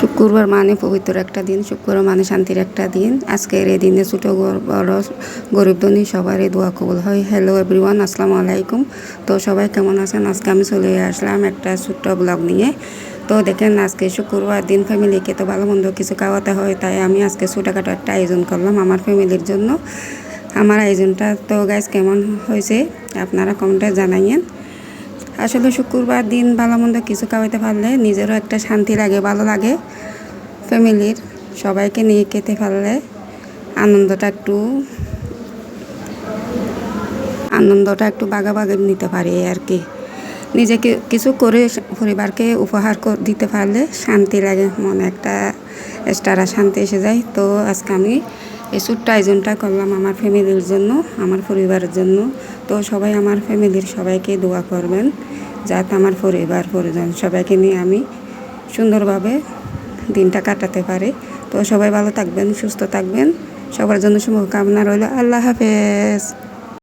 শুক্রবার মানে পবিত্র একটা দিন, শুক্রবার মানে শান্তির একটা দিন। আজকের এই দিনে ছোটো বড় গরিব ধনী সবারই দোয়া কবুল হয়। হ্যালো এভরিওয়ান, আসসালামু আলাইকুম। তো সবাই কেমন আছেন? আজকে আমি চলে আসলাম একটা ছোট্ট ব্লগ নিয়ে। তো দেখেন, আজকে শুক্রবার দিন ফ্যামিলিকে তো ভালো মন্দ কিছু খাওয়াতে হয়, তাই আমি আজকে ছোটোখাটো একটা আয়োজন করলাম আমার ফ্যামিলির জন্য। আমার আয়োজনটা তো গাইজ কেমন হয়েছে আপনারা কমেন্টে জানাইয়েন। আসলে শুক্রবার দিন ভালো মন্দ কিছু খাওয়াইতে পারলে নিজেরও একটা শান্তি লাগে, ভালো লাগে। ফ্যামিলির সবাইকে নিয়ে খেতে পারলে আনন্দটা একটু বাগাবাগি নিতে পারি আর কি। নিজেকে কিছু করে পরিবারকে উপহার দিতে পারলে শান্তি লাগে, মনে একটা এক্সট্রা শান্তি এসে যায়। তো আজকে আমি এই ছোট্ট আয়োজনটা করলাম আমার ফ্যামিলির জন্য, আমার পরিবারের জন্য। তো সবাই আমার ফ্যামিলির সবাইকে দোয়া করবেন যাতে আমার পরিবার পরিজন সবাইকে নিয়ে আমি সুন্দরভাবে দিনটা কাটাতে পারি। তো সবাই ভালো থাকবেন, সুস্থ থাকবেন, সবার জন্য শুভকামনা রইল। আল্লাহ হাফেজ।